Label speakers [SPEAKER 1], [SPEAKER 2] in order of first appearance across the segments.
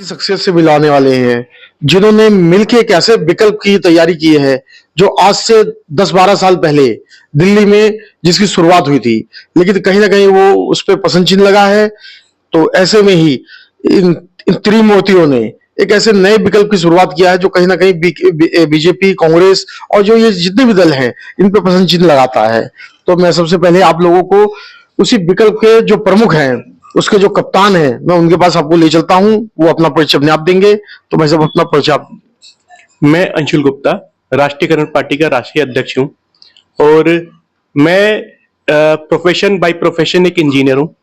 [SPEAKER 1] शख्सियत से मिलाने वाले हैं जिन्होंने मिलकर एक ऐसे विकल्प की तैयारी की है जो आज से 10-12 साल पहले दिल्ली में जिसकी शुरुआत हुई थी, लेकिन कहीं ना कहीं वो उस पर पसंद चिन्ह लगा है। तो ऐसे में ही इन त्रिमूर्तियों ने एक ऐसे नए विकल्प की शुरुआत किया है जो कहीं ना कहीं बीजेपी, कांग्रेस और जो ये जितने भी दल हैं इन पे पसंद चिन्ह लगाता है। तो मैं सबसे पहले आप लोगों को उसी विकल्प के जो प्रमुख हैं, उसके जो कप्तान हैं, मैं उनके पास आपको ले चलता हूं। वो अपना परिचय अपने आप देंगे। तो मैं सब अपना परिचय
[SPEAKER 2] मैं अंशुल गुप्ता, राष्ट्रीय कम्युनिस्ट पार्टी का राष्ट्रीय अध्यक्ष हूँ और मैं प्रोफेशन बाय प्रोफेशन एक इंजीनियर हूँ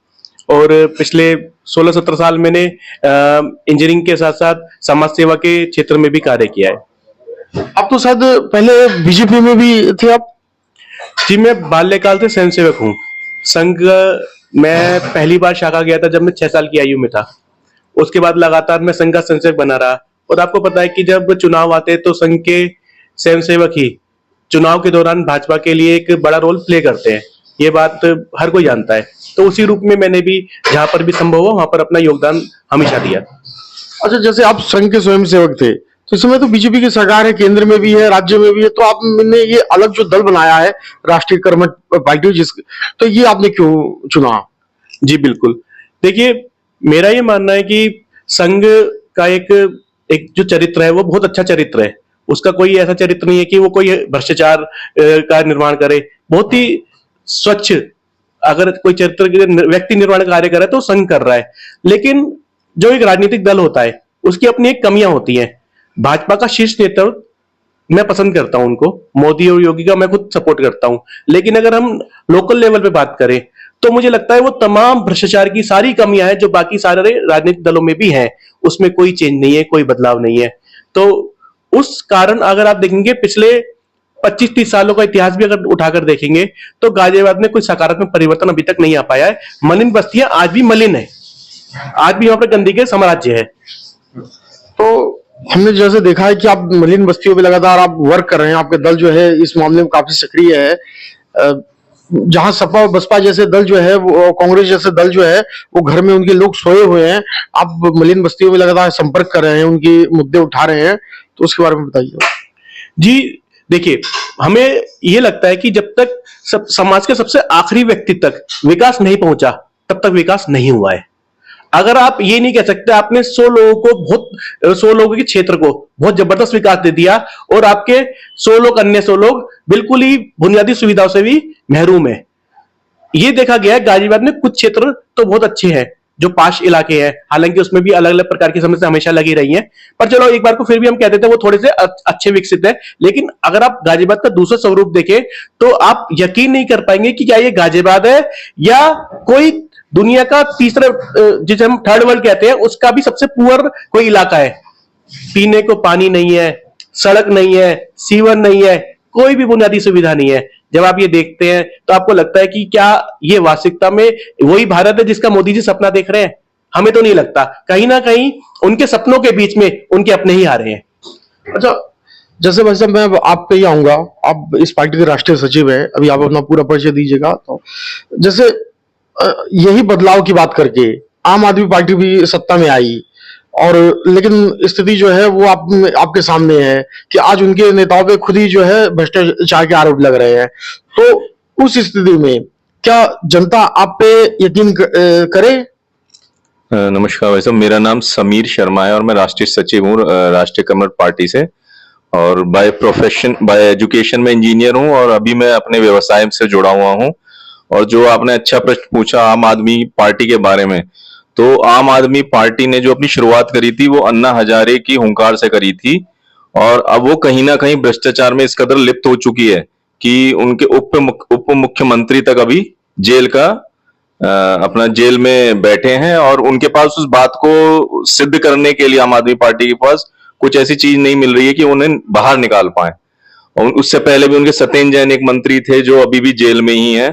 [SPEAKER 2] और पिछले 16-17 साल मैंने इंजीनियरिंग के साथ साथ समाज सेवा के क्षेत्र में भी कार्य किया है।
[SPEAKER 1] आप तो शायद पहले बीजेपी में भी थे आप?
[SPEAKER 2] जी, मैं बाल्यकाल से स्वयं सेवक हूँ। संघ मैं पहली बार शाखा गया था जब मैं 6 साल की आयु में था। उसके बाद लगातार मैं संघ का स्वयंसेवक बना रहा और आपको पता है कि जब चुनाव आते हैं तो संघ के स्वयंसेवक ही चुनाव के दौरान भाजपा के लिए एक बड़ा रोल प्ले करते हैं। ये बात हर कोई जानता है। तो उसी रूप में मैंने भी जहां पर भी संभव हो वहां पर अपना योगदान हमेशा दिया।
[SPEAKER 1] अच्छा, जैसे आप संघ के स्वयं सेवक थे तो इस समय तो बीजेपी की सरकार है, केंद्र में भी है, राज्य में भी है, तो आपने ये अलग जो दल बनाया है राष्ट्रीय कर्मठ पार्टी, जिस तो ये आपने क्यों चुना?
[SPEAKER 2] जी बिल्कुल, देखिए मेरा ये मानना है कि संघ का एक एक जो चरित्र है वो बहुत अच्छा चरित्र है। उसका कोई ऐसा चरित्र नहीं है कि वो कोई भ्रष्टाचार का निर्माण करे। बहुत ही स्वच्छ अगर कोई चरित्र व्यक्ति निर्माण कार्य करे तो संघ कर रहा है। लेकिन जो एक राजनीतिक दल होता है उसकी अपनी एक कमियां होती हैं। भाजपा का शीर्ष नेतृत्व मैं पसंद करता हूं, उनको मोदी और योगी का मैं खुद सपोर्ट करता हूं। लेकिन अगर हम लोकल लेवल पे बात करें तो मुझे लगता है वो तमाम भ्रष्टाचार की सारी कमियां हैं जो बाकी सारे राजनीतिक दलों में भी हैं, उसमें कोई चेंज नहीं है, कोई बदलाव नहीं है। तो उस कारण अगर आप देखेंगे पिछले 25-30 सालों का इतिहास भी अगर उठाकर देखेंगे तो गाजियाबाद में कोई सकारात्मक परिवर्तन अभी तक नहीं आ पाया है। मलिन बस्तियां आज भी मलिन है, आज भी वहां पर गंदगी के साम्राज्य है।
[SPEAKER 1] तो हमने जैसे देखा है कि आप मलिन बस्तियों पे लगातार आप वर्क कर रहे हैं, आपके दल जो है इस मामले में काफी सक्रिय है। जहां सपा और बसपा जैसे दल जो है, वो कांग्रेस जैसे दल जो है, वो घर में उनके लोग सोए हुए हैं, आप मलिन बस्तियों में लगातार संपर्क कर रहे हैं, उनके मुद्दे उठा रहे हैं, तो उसके बारे में बताइए।
[SPEAKER 2] जी देखिए, हमें यह लगता है कि जब तक समाज के सबसे आखिरी व्यक्ति तक विकास नहीं पहुंचा तब तक विकास नहीं हुआ है। अगर आप ये नहीं कह सकते आपने 100 लोगों के क्षेत्र को बहुत जबरदस्त विकास दे दिया और आपके 100 लोग, अन्य 100 लोग बिल्कुल ही बुनियादी सुविधाओं से भी महरूम है। ये देखा गया है गाजियाबाद में कुछ क्षेत्र तो बहुत अच्छे हैं जो पाश इलाके हैं, हालांकि उसमें भी अलग अलग प्रकार की समस्या हमेशा लगी रही है, पर चलो एक बार को फिर भी हम कहते थे वो थोड़े से अच्छे विकसित है। लेकिन अगर आप गाजियाबाद का दूसरा स्वरूप देखें तो आप यकीन नहीं कर पाएंगे कि क्या ये गाजियाबाद है या कोई दुनिया का तीसरा, जिसे हम थर्ड वर्ल्ड कहते हैं, उसका भी सबसे पुअर कोई इलाका है। पीने को पानी नहीं है, सड़क नहीं है, सीवर नहीं है, कोई भी बुनियादी सुविधा नहीं है। जब आप ये देखते हैं तो आपको लगता है कि क्या ये वास्तविकता में वही भारत है जिसका मोदी जी सपना देख रहे हैं? हमें तो नहीं लगता। कहीं ना कहीं उनके सपनों के बीच में उनके अपने ही आ रहे हैं।
[SPEAKER 1] अच्छा, जैसे वैसे मैं आप पे ही आऊंगा, आप इस पार्टी के राष्ट्रीय सचिव है, अभी आप अपना पूरा परिचय दीजिएगा। तो जैसे यही बदलाव की बात करके आम आदमी पार्टी भी सत्ता में आई, और लेकिन स्थिति जो है वो आपके सामने है कि आज उनके नेताओं पे खुद ही जो है भ्रष्टाचार के आरोप लग रहे हैं। तो उस स्थिति में क्या जनता आप पे यकीन करे?
[SPEAKER 3] नमस्कार भाई साहब, मेरा नाम समीर शर्मा है और मैं राष्ट्रीय सचिव हूँ राष्ट्रीय कम्युनिस्ट पार्टी से। और बाय प्रोफेशन, बाय एजुकेशन में इंजीनियर हूँ और अभी मैं अपने व्यवसाय से जुड़ा हुआ हूँ। और जो आपने अच्छा प्रश्न पूछा आम आदमी पार्टी के बारे में, तो आम आदमी पार्टी ने जो अपनी शुरुआत करी थी वो अन्ना हजारे की हुंकार से करी थी। और अब वो कहीं ना कहीं भ्रष्टाचार में इस कदर लिप्त हो चुकी है कि उनके उप मुख्यमंत्री तक अभी जेल का अपना जेल में बैठे हैं और उनके पास उस बात को सिद्ध करने के लिए आम आदमी पार्टी के पास कुछ ऐसी चीज नहीं मिल रही है कि उन्हें बाहर निकाल पाए। और उससे पहले भी उनके सत्येंद्र जैन एक मंत्री थे जो अभी भी जेल में ही है।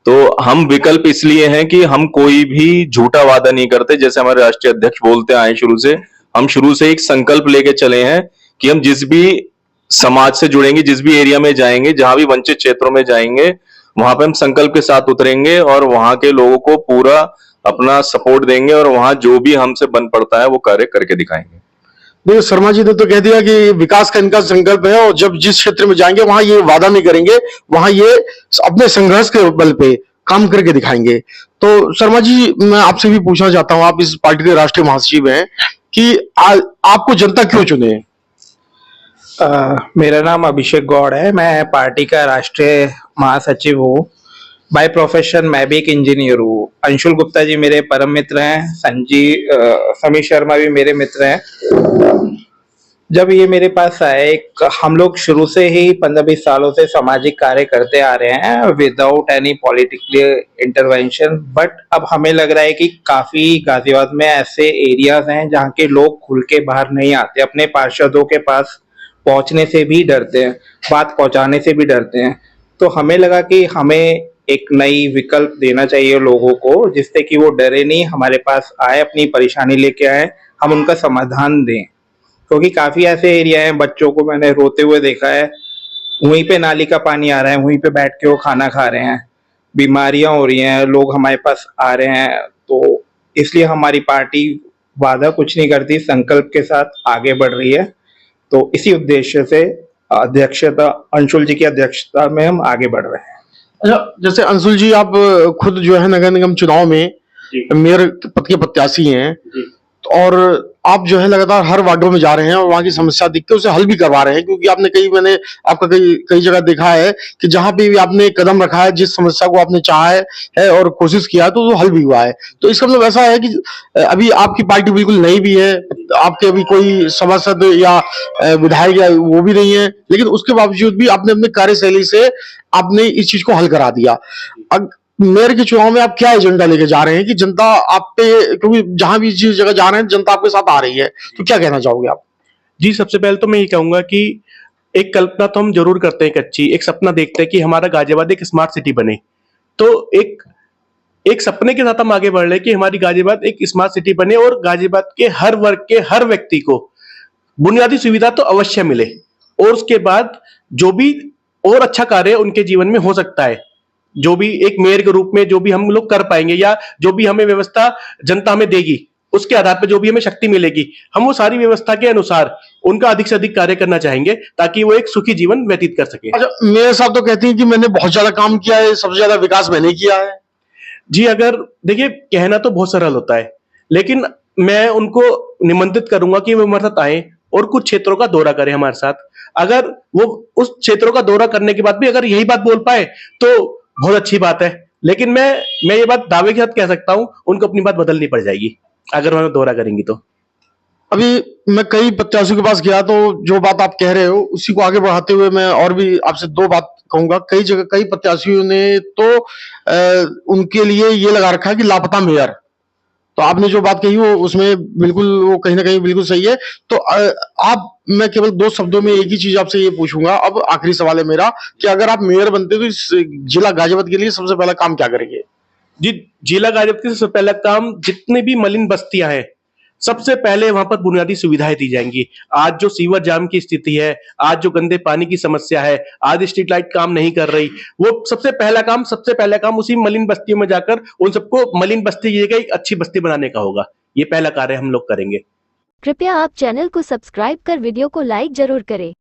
[SPEAKER 3] तो हम विकल्प इसलिए हैं कि हम कोई भी झूठा वादा नहीं करते, जैसे हमारे राष्ट्रीय अध्यक्ष बोलते आए शुरू से। हम शुरू से एक संकल्प लेके चले हैं कि हम जिस भी समाज से जुड़ेंगे, जिस भी एरिया में जाएंगे, जहां भी वंचित क्षेत्रों में जाएंगे, वहां पे हम संकल्प के साथ उतरेंगे और वहां के लोगों को पूरा अपना सपोर्ट देंगे और वहां जो भी हमसे बन पड़ता है वो कार्य करके दिखाएंगे।
[SPEAKER 1] देखिए, शर्मा जी ने तो कह दिया कि विकास का इनका संकल्प है और जब जिस क्षेत्र में जाएंगे वहां ये वादा नहीं करेंगे, वहां ये अपने संघर्ष के बल पे काम करके दिखाएंगे। तो शर्मा जी, मैं आपसे भी पूछना चाहता हूं, आप इस पार्टी के राष्ट्रीय महासचिव हैं, कि आपको जनता क्यों चुने?
[SPEAKER 4] मेरा नाम अभिषेक गौड़ है। मैं पार्टी का राष्ट्रीय महासचिव हूँ। बाय प्रोफेशन मैं भी एक इंजीनियर हूँ। अंशुल गुप्ता जी मेरे परम मित्र हैं। समीर शर्मा भी मेरे मित्र हैं। जब ये मेरे पास आए, हम लोग शुरू से ही 15-20 सालों से सामाजिक कार्य करते आ रहे हैं without any political intervention. But अब हमें लग रहा है कि काफी गाजियाबाद में ऐसे एरियाज हैं जहाँ के लोग खुल के बाहर नहीं आते, अपने पार्षदों के पास पहुंचने से भी डरते हैं, बात पहुंचाने से भी डरते हैं। तो हमें लगा कि हमें एक नई विकल्प देना चाहिए लोगों को, जिससे कि वो डरे नहीं, हमारे पास आए, अपनी परेशानी लेके आए, हम उनका समाधान दें। क्योंकि काफी ऐसे एरिया हैं, बच्चों को मैंने रोते हुए देखा है, वहीं पे नाली का पानी आ रहा है, वहीं पे बैठ के वो खाना खा रहे हैं, बीमारियां हो रही हैं, लोग हमारे पास आ रहे हैं। तो इसलिए हमारी पार्टी वादा कुछ नहीं करती, संकल्प के साथ आगे बढ़ रही है। तो इसी उद्देश्य से अंशुल जी की अध्यक्षता में हम आगे बढ़ रहे हैं।
[SPEAKER 1] अच्छा, जैसे अंशुल जी, आप खुद जो है नगर निगम चुनाव में मेयर पद के प्रत्याशी हैं, और आप जो है लगातार हर वार्डों में जा रहे हैं और वहां की समस्या देख के उसे हल भी करवा रहे हैं, क्योंकि मैंने आपका कई जगह देखा है कि जहां पे भी आपने कदम रखा है, जिस समस्या को आपने चाहा है और कोशिश किया है, तो वो हल भी हुआ है। तो इसका मतलब ऐसा है कि अभी आपकी पार्टी बिल्कुल नई भी है, आपके अभी कोई सभासद या विधायक या वो भी नहीं है, लेकिन उसके बावजूद भी आपने अपने कार्यशैली से आपने इस चीज को हल करा दिया। मेयर के चुनाव में आप क्या एजेंडा लेके जा रहे हैं कि जनता आप पे, क्योंकि जहां भी जिस जगह जा रहे हैं जनता आपके साथ आ रही है, तो क्या कहना चाहोगे आप?
[SPEAKER 2] जी, सबसे पहले तो मैं ये कहूंगा कि एक कल्पना तो हम जरूर करते हैं कच्ची, एक सपना देखते हैं कि हमारा गाजियाबाद एक स्मार्ट सिटी बने। तो एक सपने के साथ हम आगे बढ़ रहे हैं कि हमारी गाजियाबाद एक स्मार्ट सिटी बने और गाजियाबाद के हर वर्ग के हर व्यक्ति को बुनियादी सुविधा तो अवश्य मिले, और उसके बाद जो भी और अच्छा कार्य उनके जीवन में हो सकता है, जो भी एक मेयर के रूप में जो भी हम लोग कर पाएंगे, या जो भी हमें व्यवस्था जनता हमें देगी, उसके आधार पर जो भी हमें शक्ति मिलेगी, हम वो सारी व्यवस्था के अनुसार उनका अधिक से अधिक कार्य करना चाहेंगे, ताकि वो एक सुखी जीवन व्यतीत कर सके।
[SPEAKER 1] अच्छा, मेयर साहब तो कहते हैं कि मैंने बहुत ज्यादा काम किया है, सबसे ज्यादा विकास मैंने किया है।
[SPEAKER 2] जी, अगर देखिए, कहना तो बहुत सरल होता है, लेकिन मैं उनको निमंत्रित करूंगा कि वो हमारे साथ आए और कुछ क्षेत्रों का दौरा करें हमारे साथ। अगर वो उस क्षेत्रों का दौरा करने के बाद भी अगर यही बात बोल पाए तो बहुत अच्छी बात है, लेकिन मैं ये बात दावे के साथ कह सकता हूं, उनको अपनी बात बदलनी पड़ जाएगी अगर वो दौरा करेंगी तो।
[SPEAKER 1] अभी मैं कई प्रत्याशियों के पास गया, तो जो बात आप कह रहे हो उसी को आगे बढ़ाते हुए मैं और भी आपसे दो बात कहूंगा। कई जगह कई प्रत्याशियों ने तो उनके लिए ये लगा रखा है कि लापता मेयर। तो आपने जो बात कही वो उसमें बिल्कुल, वो कहीं ना कहीं बिल्कुल सही है। तो मैं केवल दो शब्दों में एक ही चीज आपसे ये पूछूंगा, अब आखिरी सवाल है मेरा, कि अगर आप मेयर बनते तो इस जिला गाजियाबाद के लिए सबसे पहला काम क्या करेंगे?
[SPEAKER 2] जी, जिला गाजियाबाद के सबसे पहला काम, जितने भी मलिन बस्तियां हैं सबसे पहले वहां पर बुनियादी सुविधाएं दी जाएंगी। आज जो सीवर जाम की स्थिति है, आज जो गंदे पानी की समस्या है, आज स्ट्रीट लाइट काम नहीं कर रही, वो सबसे पहला काम उसी मलिन बस्तियों में जाकर उन सबको मलिन बस्ती की जगह एक अच्छी बस्ती बनाने का होगा। ये पहला कार्य हम लोग करेंगे।
[SPEAKER 5] कृपया आप चैनल को सब्सक्राइब कर वीडियो को लाइक जरूर करें।